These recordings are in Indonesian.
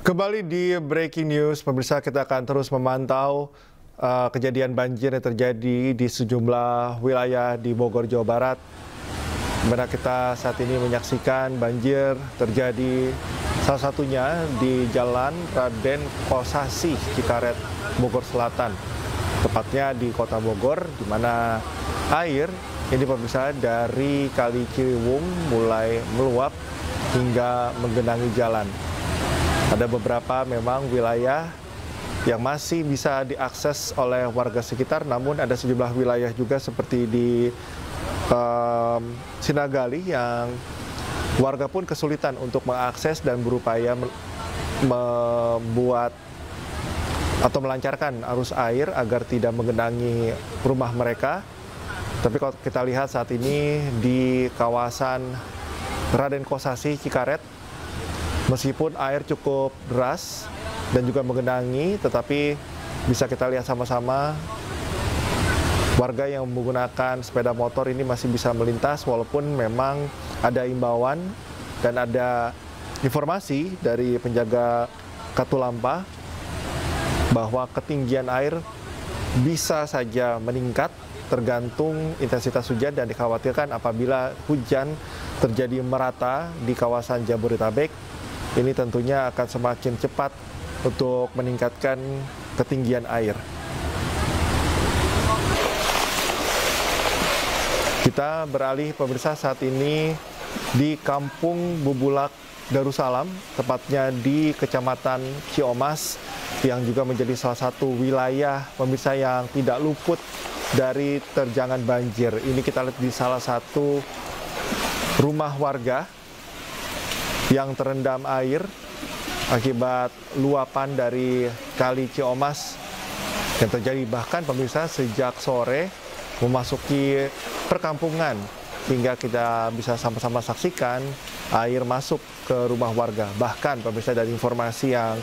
Kembali di Breaking News, pemirsa, kita akan terus memantau kejadian banjir yang terjadi di sejumlah wilayah di Bogor, Jawa Barat. Dimana kita saat ini menyaksikan banjir terjadi salah satunya di Jalan Raden Kosasih, Cikaret, Bogor Selatan. Tepatnya di Kota Bogor, di mana air ini pemirsa dari Kali Ciliwung mulai meluap hingga menggenangi jalan. Ada beberapa memang wilayah yang masih bisa diakses oleh warga sekitar, namun ada sejumlah wilayah juga seperti di Sinagali yang warga pun kesulitan untuk mengakses dan berupaya membuat atau melancarkan arus air agar tidak menggenangi rumah mereka. Tapi kalau kita lihat saat ini di kawasan Raden Kosasih, Cikaret, meskipun air cukup deras dan juga menggenangi, tetapi bisa kita lihat sama-sama warga yang menggunakan sepeda motor ini masih bisa melintas walaupun memang ada imbauan dan ada informasi dari penjaga Katulampa bahwa ketinggian air bisa saja meningkat tergantung intensitas hujan dan dikhawatirkan apabila hujan terjadi merata di kawasan Jabodetabek, ini tentunya akan semakin cepat untuk meningkatkan ketinggian air. Kita beralih pemirsa saat ini di Kampung Bubulak Darussalam, tepatnya di Kecamatan Ciomas, yang juga menjadi salah satu wilayah pemirsa yang tidak luput dari terjangan banjir. Ini kita lihat di salah satu rumah warga yang terendam air akibat luapan dari Kali Ciomas yang terjadi bahkan pemirsa sejak sore memasuki perkampungan hingga kita bisa sama-sama saksikan air masuk ke rumah warga. Bahkan pemirsa, dari informasi yang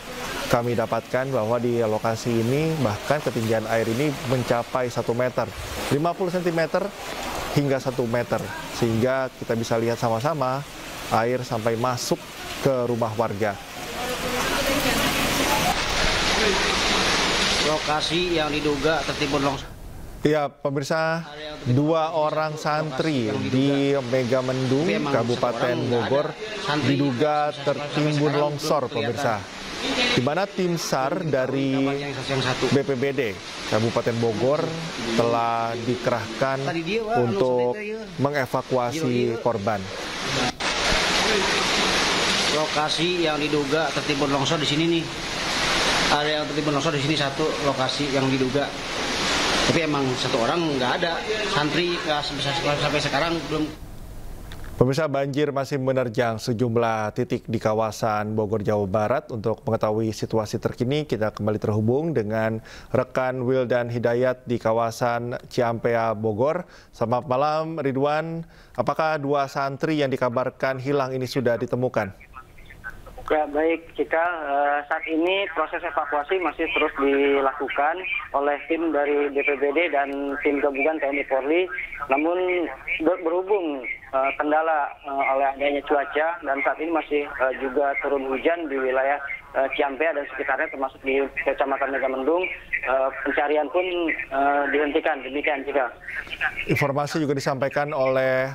kami dapatkan bahwa di lokasi ini bahkan ketinggian air ini mencapai 1 meter, 50 cm hingga 1 meter, sehingga kita bisa lihat sama-sama air sampai masuk ke rumah warga. Lokasi yang diduga tertimbun longsor. Ya, pemirsa, 2 orang santri di Megamendung, Kabupaten Bogor, diduga tertimbun longsor, pemirsa. Di mana tim SAR dari BPBD Kabupaten Bogor telah dikerahkan untuk mengevakuasi korban. Lokasi yang diduga tertimbun longsor di sini nih. Ada yang tertimbun longsor di sini, satu lokasi yang diduga. Tapi emang satu orang nggak ada, santri sampai sekarang belum. Pemirsa, banjir masih menerjang sejumlah titik di kawasan Bogor, Jawa Barat. Untuk mengetahui situasi terkini, kita kembali terhubung dengan rekan Wildan Hidayat di kawasan Ciampea, Bogor. Selamat malam, Ridwan. Apakah 2 santri yang dikabarkan hilang ini sudah ditemukan? Ya, baik, Cika. Saat ini proses evakuasi masih terus dilakukan oleh tim dari BPBD dan tim gabungan TNI Polri. Namun berhubung kendala oleh adanya cuaca dan saat ini masih juga turun hujan di wilayah Ciampea dan sekitarnya, termasuk di Kecamatan Megamendung, pencarian pun dihentikan. Demikian, Cika. Informasi juga disampaikan oleh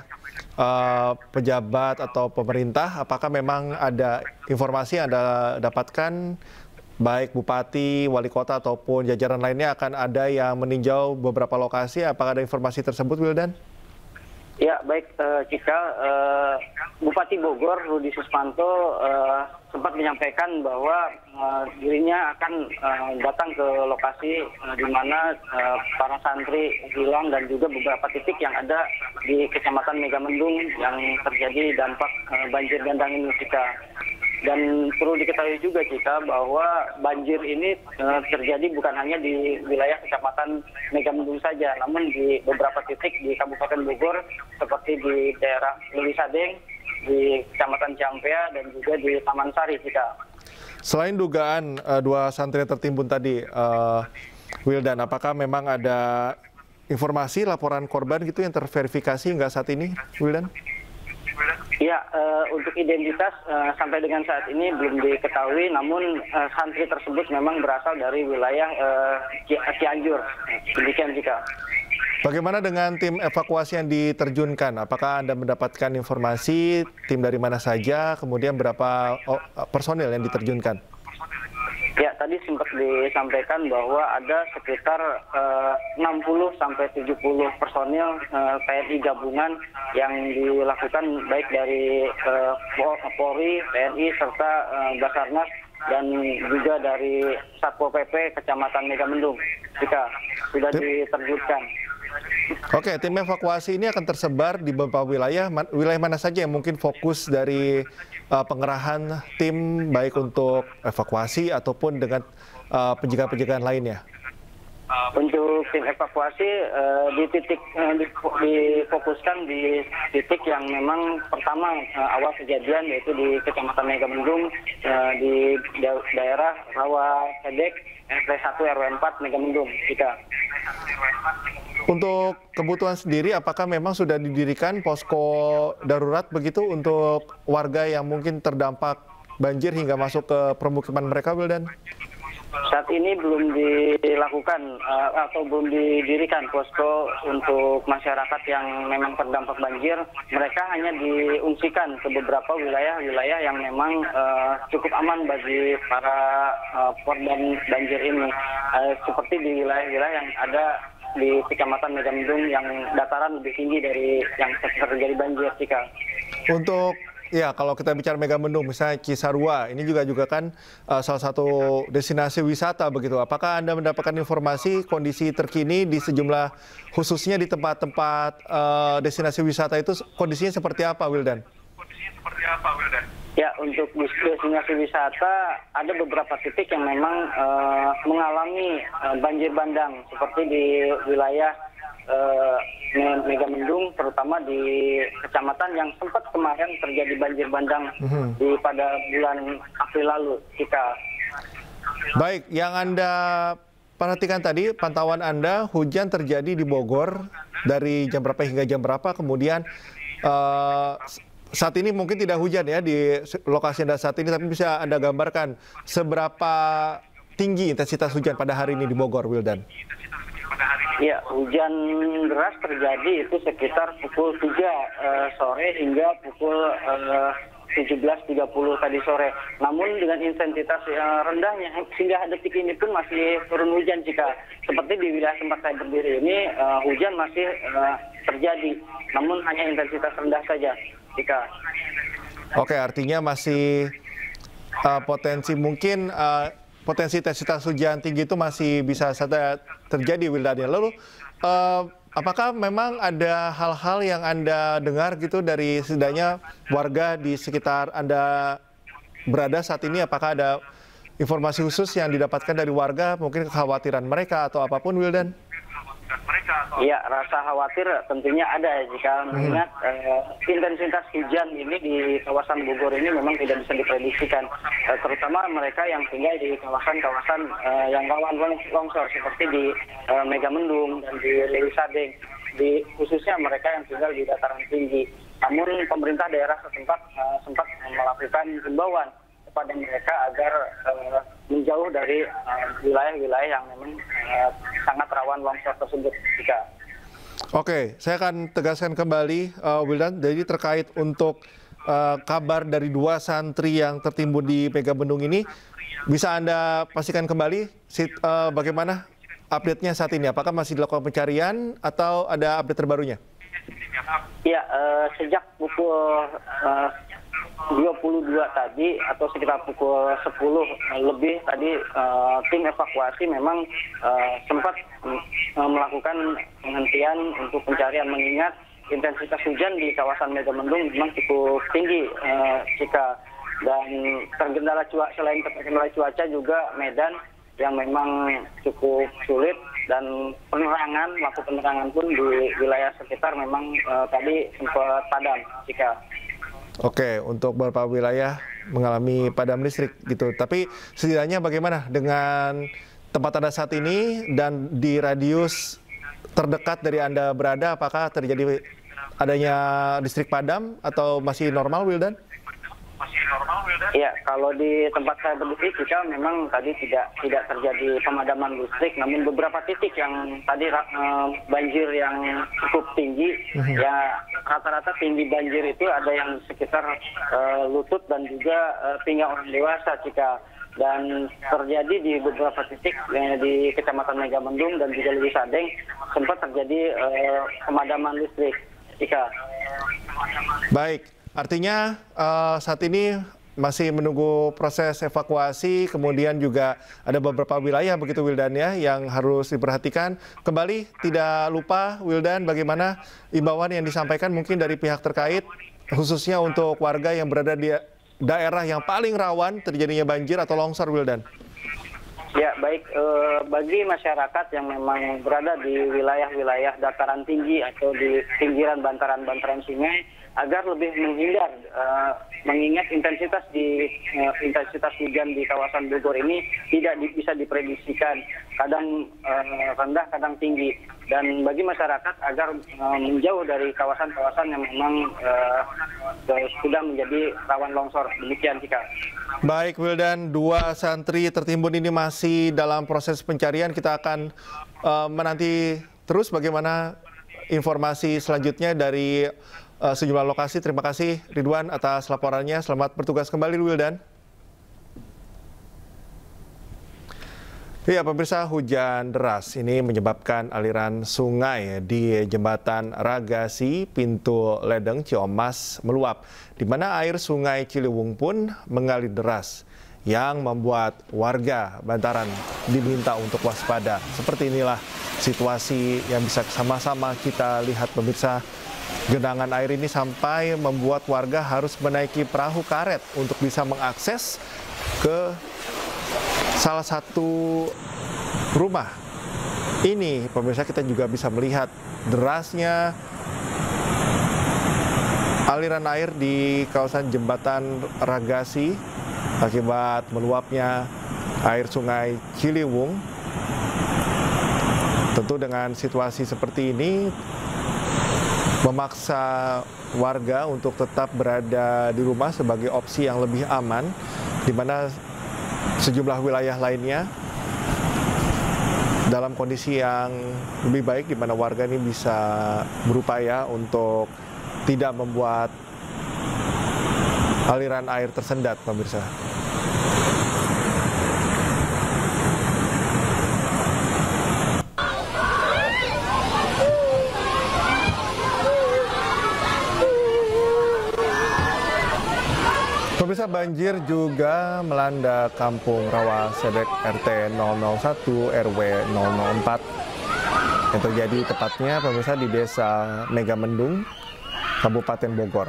pejabat atau pemerintah. Apakah memang ada informasi yang Anda dapatkan, baik Bupati, Wali Kota ataupun jajaran lainnya akan ada yang meninjau beberapa lokasi? Apakah ada informasi tersebut, Wildan? Ya, baik, Cika. Bupati Bogor, Rudi Susmanto, sempat menyampaikan bahwa dirinya akan datang ke lokasi di mana para santri hilang dan juga beberapa titik yang ada di Kecamatan Megamendung yang terjadi dampak banjir bandang ini, Cika. Dan perlu diketahui juga, Cika, bahwa banjir ini terjadi bukan hanya di wilayah Kecamatan Megamendung saja, namun di beberapa titik di Kabupaten Bogor seperti di daerah Lulisadeng, di Kecamatan Ciampea, dan juga di Taman Sari, Cika. Selain dugaan 2 santri yang tertimbun tadi, Wildan, apakah memang ada informasi laporan korban gitu yang terverifikasi hingga saat ini, Wildan? Ya, Ya, untuk identitas sampai dengan saat ini belum diketahui, namun santri tersebut memang berasal dari wilayah Cianjur. Demikian jika. Bagaimana dengan tim evakuasi yang diterjunkan? Apakah Anda mendapatkan informasi tim dari mana saja, kemudian berapa personil yang diterjunkan? Ya, tadi sempat disampaikan bahwa ada sekitar 60 sampai 70 personil TNI gabungan yang dilakukan baik dari Polri, TNI serta Basarnas dan juga dari Satpol PP Kecamatan Megamendung. Jika sudah diterjunkan. Oke, tim evakuasi ini akan tersebar di beberapa wilayah. Wilayah mana saja yang mungkin fokus dari pengerahan tim baik untuk evakuasi ataupun dengan penjagaan-penjagaan lainnya? Untuk tim evakuasi difokuskan di titik yang memang pertama awal kejadian, yaitu di Kecamatan Megamendung, di daerah Rawa Sedek, RT 1 RW 4 Megamendung. Untuk kebutuhan sendiri, apakah memang sudah didirikan posko darurat begitu untuk warga yang mungkin terdampak banjir hingga masuk ke permukiman mereka, Wildan? Saat ini belum dilakukan atau belum didirikan posko untuk masyarakat yang memang terdampak banjir. Mereka hanya diungsikan ke beberapa wilayah-wilayah yang memang cukup aman bagi para korban banjir ini. Seperti di wilayah-wilayah yang ada di Kecamatan Megamendung yang dataran lebih tinggi dari yang terjadi banjir, Cika. Untuk ya, kalau kita bicara Megamendung, misalnya Cisarua, ini juga kan salah satu destinasi wisata begitu. Apakah Anda mendapatkan informasi kondisi terkini di sejumlah, khususnya di tempat-tempat destinasi wisata itu kondisinya seperti apa, Wildan? Ya, untuk destinasi wisata ada beberapa titik yang memang mengalami banjir bandang, seperti di wilayah Megamendung, terutama di kecamatan yang sempat kemarin terjadi banjir bandang pada bulan April lalu. Baik, yang Anda perhatikan tadi, pantauan Anda, hujan terjadi di Bogor dari jam berapa hingga jam berapa, kemudian saat ini mungkin tidak hujan ya di lokasi Anda saat ini, tapi bisa Anda gambarkan seberapa tinggi intensitas hujan pada hari ini di Bogor, Wildan? Ya, hujan deras terjadi itu sekitar pukul 3 sore hingga pukul 17.30 tadi sore. Namun dengan intensitas rendahnya hingga detik ini pun masih turun hujan, jika seperti di wilayah tempat saya berdiri ini hujan masih terjadi, namun hanya intensitas rendah saja. Oke, artinya masih potensi mungkin potensi intensitas hujan tinggi itu masih bisa saja terjadi, Wildan. Lalu apakah memang ada hal-hal yang Anda dengar gitu dari setidaknya warga di sekitar Anda berada saat ini? Apakah ada informasi khusus yang didapatkan dari warga, mungkin kekhawatiran mereka atau apapun, Wildan? Ya, rasa khawatir tentunya ada jika mengingat intensitas hujan ini di kawasan Bogor ini memang tidak bisa diprediksikan, terutama mereka yang tinggal di kawasan-kawasan yang rawan longsor seperti di Megamendung dan di Lewi Sadeng, khususnya mereka yang tinggal di dataran tinggi. Namun pemerintah daerah setempat sempat melakukan himbauan kepada mereka agar menjauh dari wilayah-wilayah yang memang sangat rawan longsor tersebut. Oke, saya akan tegaskan kembali, Wildan. Jadi terkait untuk kabar dari 2 santri yang tertimbun di Megamendung ini, bisa Anda pastikan kembali bagaimana update-nya saat ini? Apakah masih dilakukan pencarian atau ada update terbarunya? Ya, sejak pukul 22 tadi atau sekitar pukul 10 lebih tadi tim evakuasi memang sempat melakukan penghentian untuk pencarian, mengingat intensitas hujan di kawasan Megamendung memang cukup tinggi, dan selain terkendala cuaca juga medan yang memang cukup sulit, dan lampu penerangan pun di wilayah sekitar memang tadi sempat padam. Oke, untuk beberapa wilayah mengalami padam listrik gitu. Tapi setidaknya bagaimana dengan tempat Anda saat ini dan di radius terdekat dari Anda berada, apakah terjadi adanya listrik padam atau masih normal, Wildan? Ya, kalau di tempat saya berdiri kita memang tadi tidak terjadi pemadaman listrik, namun beberapa titik yang tadi banjir yang cukup tinggi, ya rata-rata tinggi banjir itu ada yang sekitar lutut dan juga pinggang orang dewasa, Cika. Dan terjadi di beberapa titik di Kecamatan Megamendung dan juga Leuwi Sadeng sempat terjadi pemadaman listrik, Cika. Baik, artinya saat ini masih menunggu proses evakuasi, kemudian juga ada beberapa wilayah begitu Wildan ya yang harus diperhatikan. Kembali tidak lupa Wildan, bagaimana imbauan yang disampaikan mungkin dari pihak terkait khususnya untuk warga yang berada di daerah yang paling rawan terjadinya banjir atau longsor, Wildan? Ya, baik, bagi masyarakat yang memang berada di wilayah-wilayah dataran tinggi atau di pinggiran bantaran-bantaran sungai agar lebih menghindar, mengingat intensitas hujan di kawasan Bogor ini tidak bisa diprediksikan, kadang rendah, kadang tinggi. Dan bagi masyarakat agar menjauh dari kawasan-kawasan yang memang sudah menjadi rawan longsor. Demikian, Cika. Baik, Wildan, 2 santri tertimbun ini masih dalam proses pencarian. Kita akan menanti terus bagaimana informasi selanjutnya dari sejumlah lokasi. Terima kasih Ridwan atas laporannya. Selamat bertugas kembali, Wildan. Ya, pemirsa, hujan deras ini menyebabkan aliran sungai di Jembatan Ragasi, Pintu Ledeng, Ciomas meluap, di mana air sungai Ciliwung pun mengalir deras, yang membuat warga bantaran diminta untuk waspada. Seperti inilah situasi yang bisa sama-sama kita lihat, pemirsa. Genangan air ini sampai membuat warga harus menaiki perahu karet untuk bisa mengakses ke salah satu rumah. Ini pemirsa, kita juga bisa melihat derasnya aliran air di kawasan Jembatan Ragasi akibat meluapnya air sungai Ciliwung. Tentu dengan situasi seperti ini memaksa warga untuk tetap berada di rumah sebagai opsi yang lebih aman, di mana sejumlah wilayah lainnya dalam kondisi yang lebih baik, di mana warga ini bisa berupaya untuk tidak membuat aliran air tersendat, pemirsa. Pemirsa, banjir juga melanda Kampung Rawa Sedek RT 001 RW 004 yang terjadi tepatnya, pemirsa, di Desa Megamendung, Kabupaten Bogor.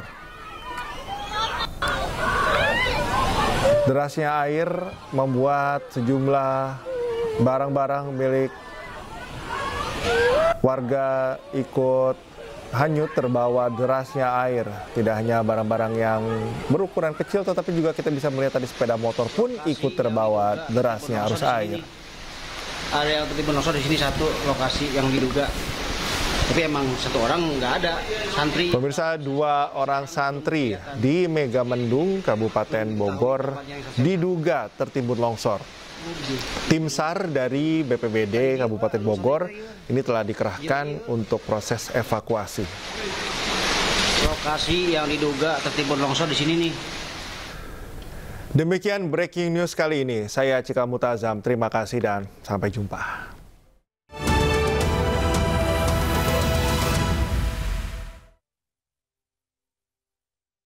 Derasnya air membuat sejumlah barang-barang milik warga ikut hanyut terbawa derasnya air. Tidak hanya barang-barang yang berukuran kecil, tetapi juga kita bisa melihat tadi sepeda motor pun ikut terbawa derasnya arus air. Ada yang tertimbun longsor di sini, satu lokasi yang diduga, tapi emang satu orang nggak ada, santri. Pemirsa, 2 orang santri di Megamendung, Kabupaten Bogor diduga tertimbun longsor. Tim SAR dari BPBD Kabupaten Bogor ini telah dikerahkan untuk proses evakuasi. Lokasi yang diduga tertimbun longsor di sini nih. Demikian breaking news kali ini. Saya Cika Mutazam, terima kasih dan sampai jumpa.